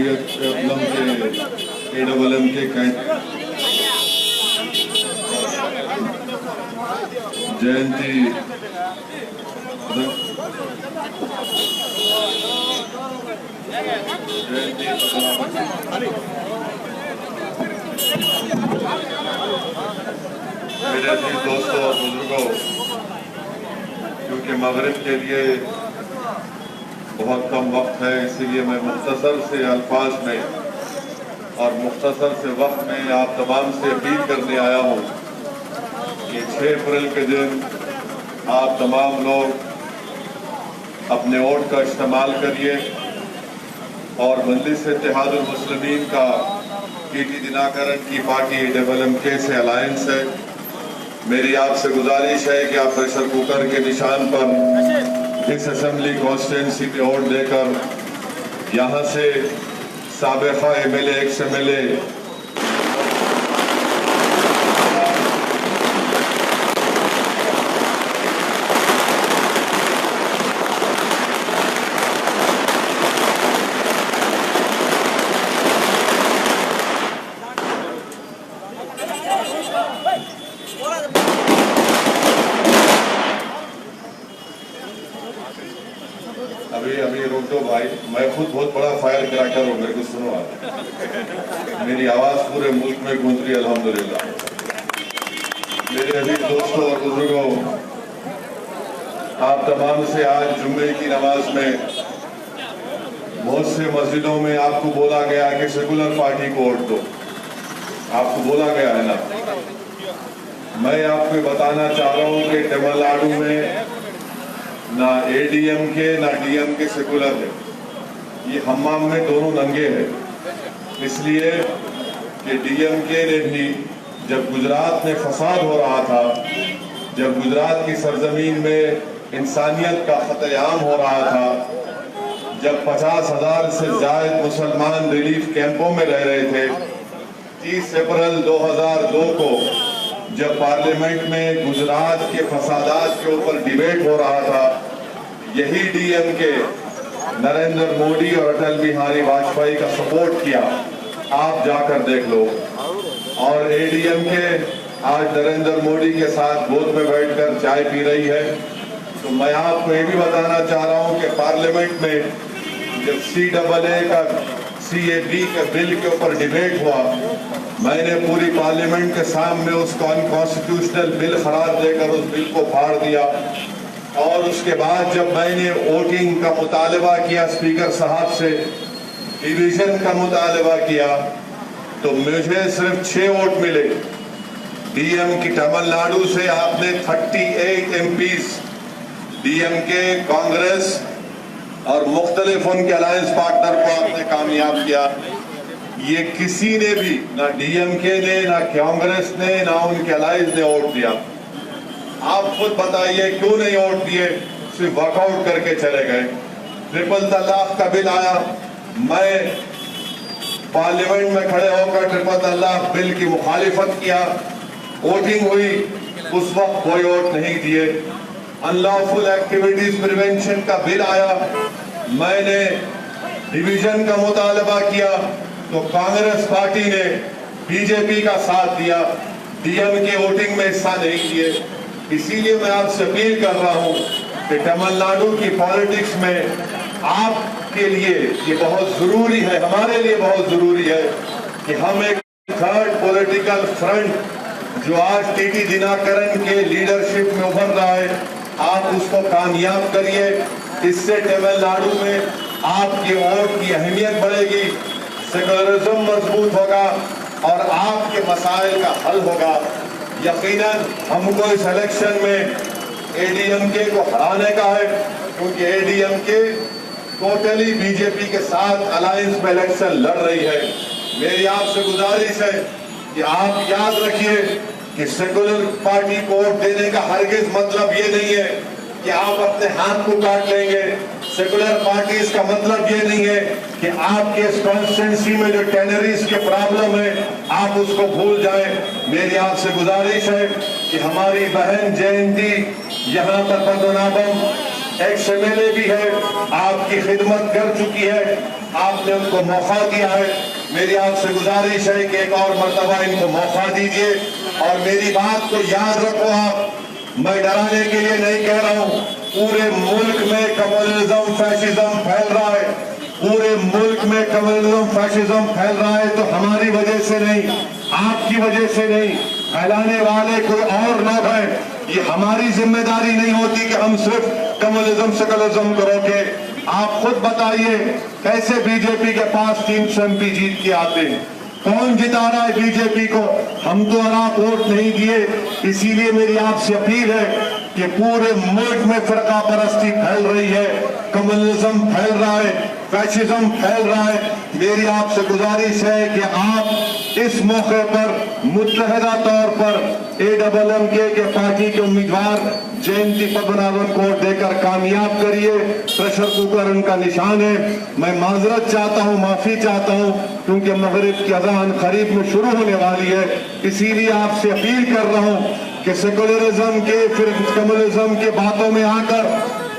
AMM के जयंती मेरे अजीज दोस्तों और बुजुर्गों, क्योंकि मगरिब के लिए बहुत कम वक्त है, इसीलिए मैं मुख्तसर से अल्फाज में और मुख्तसर से वक्त में आप तमाम से अपील करने आया हूँ कि 6 अप्रैल के दिन आप तमाम लोग अपने वोट का इस्तेमाल करिए और मजलिस इत्तेहादुल मुस्लिमीन का TT दिनाकरन की पार्टी AMM से अलायंस है। मेरी आपसे गुजारिश है कि आप प्रेशर कुकर के निशान पर इस असेंबली कॉन्स्टिट्यूंसी में वोट देकर यहाँ से साबिक़ा MLA ex-MLA अभी रोक दो भाई, मैं खुद बहुत बड़ा फायर क्रैकर हूँ, मेरे को सुनो आप। मेरी आवाज पूरे मुल्क में गूंज रही है अल्हम्दुलिल्लाह। मेरे अजीज दोस्तों और बुजुर्गों, आप तमाम से आज जुम्मे की नमाज में बहुत से मस्जिदों में आपको बोला गया कि सेकुलर पार्टी को वोट दो, आपको बोला गया है ना। मैं आपको बताना चाह रहा हूँ कि तमिलनाडु में ना ADMK ना DMK सेकुलर है, ये हम्माम में दोनों नंगे हैं। इसलिए कि DMK ने भी जब गुजरात में फसाद हो रहा था, जब गुजरात की सरजमीन में इंसानियत का क़त्ल-ए-आम हो रहा था, जब 50,000 से ज़ायद मुसलमान रिलीफ कैंपों में रह रहे थे, 30 अप्रैल 2002 को जब पार्लियामेंट में गुजरात के फसादात के ऊपर डिबेट हो रहा था, यही DMK नरेंद्र मोदी और अटल बिहारी वाजपेयी का सपोर्ट किया। आप जाकर देख लो। और ADMK आज नरेंद्र मोदी के साथ गोद में बैठकर चाय पी रही है। तो मैं आपको ये भी बताना चाह रहा हूँ कि पार्लियामेंट में जब CAA का CAB के बिल के ऊपर डिबेट हुआ, मैंने पूरी पार्लियामेंट के सामने उसको अनकॉन्स्टिट्यूशनल बिल करार देकर उस बिल को फाड़ दिया। और उसके बाद जब मैंने वोटिंग का मुतालबा किया स्पीकर साहब से, डिवीजन का मुतालबा किया, तो मुझे सिर्फ 6 वोट मिले। DM की तमिलनाडु से आपने 38 MPs DMK, कांग्रेस और मुख्तलिफ उनके अलायंस पार्टनर को आपने कामयाब किया। ये किसी ने भी, ना DMK ने, ना कांग्रेस ने, ना उनके अलायंस ने वोट दिया। आप खुद बताइए क्यों नहीं वोट दिए, सिर्फ वर्कआउट करके चले गए। ट्रिपल तलाक का बिल आया, मैं पार्लियामेंट में खड़े होकर ट्रिपल तलाक बिल की मुखालिफत किया, वोटिंग हुई, उस वक्त कोई वोट नहीं दिए। अनलॉफुल एक्टिविटीज प्रिवेंशन का बिल आया, मैंने डिवीजन का मुतालबा किया, तो कांग्रेस पार्टी ने BJP का साथ दिया, DMK वोटिंग में हिस्सा नहीं लिए। इसीलिए मैं आपसे अपील कर रहा हूं कि तमिलनाडु की पॉलिटिक्स में आपके लिए ये बहुत जरूरी है, हमारे लिए बहुत जरूरी है कि हम एक थर्ड पॉलिटिकल फ्रंट जो आज TT दिनाकरन के लीडरशिप में उभर रहा है, आप उसको कामयाब करिए। इससे तमिलनाडु में आपके वोट की अहमियत बढ़ेगी, सेकुलरिज्म मजबूत होगा और आपके मसाइल का हल होगा। यकीनन हमको इस इलेक्शन में ADMK को हराने का है, क्योंकि ADMK टोटली BJP के साथ अलायंस में इलेक्शन लड़ रही है। मेरी आपसे गुजारिश है कि आप याद रखिए कि सेकुलर पार्टी को वोट देने का हरगिज मतलब ये नहीं है कि आप अपने हाथ को काट लेंगे। सेकुलर पार्टीज का मतलब ये नहीं है कि आपके कॉन्स्टिट्यूंसी में जो टेनरीज के प्रॉब्लम है आप उसको भूल जाएं। मेरी आपसे गुजारिश है कि हमारी बहन जयंती यहाँ पर पद्मनाभम एक्स MLA भी है, आपकी खिदमत कर चुकी है, आपने उनको मौका दिया है। मेरी आपसे गुजारिश है कि एक और मर्तबा इनको मौका दीजिए। और मेरी बात को याद रखो आप, मैं डराने के लिए नहीं कह रहा हूं। पूरे मुल्क में कम्युनिज्म फैशिज्म फैल रहा है, पूरे मुल्क में कम्युनिज्म फैशिज्म फैल रहा है, तो हमारी वजह से नहीं, आपकी वजह से नहीं, फैलाने वाले कोई और लोग हैं। ये हमारी जिम्मेदारी नहीं होती कि हम सिर्फ कम्युनिज्म सेकुलरिज्म को रोके। आप खुद बताइए कैसे बीजेपी के पास 300 MP जीत के आते हैं, कौन जिता रहा है बीजेपी को? हम तो आप वोट नहीं दिए। इसीलिए मेरी आपसे अपील है कि पूरे मुल्क में फिरका परस्ती फैल रही है, कम्युनिज्म फैल रहा है, फैशिज्म फैल रहा है। मेरी आपसे गुजारिश है कि आप इस मौके पर मुत्तहदा तौर पर AMMK के पार्टी के उम्मीदवार जयंती पद्मनाभन को देकर कामयाब करिए। प्रेशर कुकर उनका निशान है। मैं माजरत चाहता हूँ, माफी चाहता हूँ, क्योंकि मगरिब की अजान करीब में शुरू होने वाली है। इसीलिए आपसे अपील कर रहा हूँ कि सेकुलरिज्म के फिर कम्युनिज्म के बातों में आकर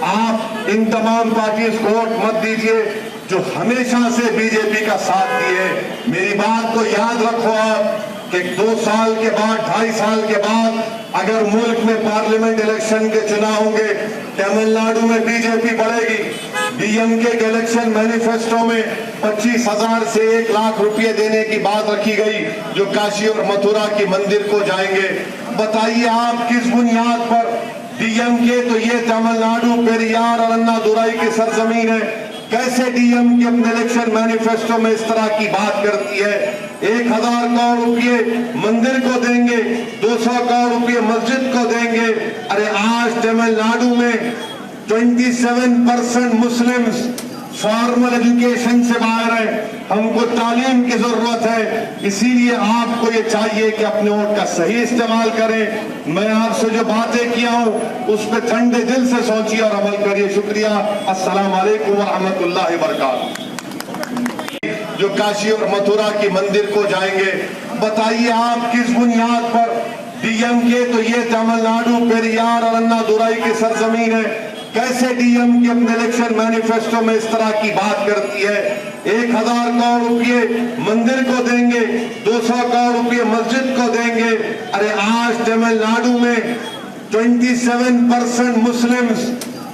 आप इन तमाम पार्टीज को वोट मत दीजिए जो हमेशा से बीजेपी का साथ दिए। मेरी बात को याद रखो आप कि 2 साल के बाद, 2.5 साल के बाद अगर मुल्क में पार्लियामेंट इलेक्शन के चुनाव होंगे, तमिलनाडु में बीजेपी बढ़ेगी। DMK के इलेक्शन मैनिफेस्टो में 25,000 से 1 लाख रुपए देने की बात रखी गई जो काशी और मथुरा के मंदिर को जाएंगे। बताइए आप किस बुनियाद पर? DMK तो ये तमिलनाडु, पेरियार और अन्नादुराई की सरजमीन है। कैसे DMK अपने इलेक्शन मैनिफेस्टो में इस तरह की बात करती है? 1,000 करोड़ रुपये मंदिर को देंगे, 200 करोड़ रुपये मस्जिद को देंगे। अरे आज तमिलनाडु में 27% मुस्लिम्स फॉर्मल एजुकेशन से बाहर है। हमको तालीम की जरूरत है। इसीलिए आपको ये चाहिए कि अपने वोट का सही इस्तेमाल करें। मैं आपसे जो बातें किया हूं उस पर ठंडे दिल से सोचिए और अमल करिए। शुक्रिया। अस्सलाम वालेकुम व रहमतुल्लाहि व बरकातहू। जो काशी और मथुरा के मंदिर को जाएंगे, बताइए आप किस बुनियाद पर? DMK तो ये तमिलनाडु, पेरियार और अन्नादुराई की सरजमीन है। कैसे DMK अपने इलेक्शन मैनिफेस्टो में इस तरह की बात करती है? 1,000 करोड़ रुपये मंदिर को देंगे, 200 करोड़ रुपये मस्जिद को देंगे। अरे आज तमिलनाडु में 27% मुस्लिम्स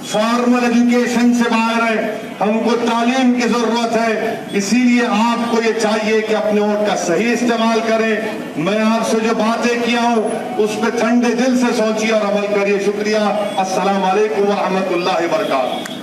फॉर्मल एजुकेशन से बाहर है। हमको तालीम की जरूरत है। इसीलिए आपको ये चाहिए कि अपने वोट का सही इस्तेमाल करें। मैं आपसे जो बातें किया हूं उस पर ठंडे दिल से सोचिए और अमल करिए। शुक्रिया। अस्सलाम वालेकुम व रहमतुल्लाहि व बरकातहू।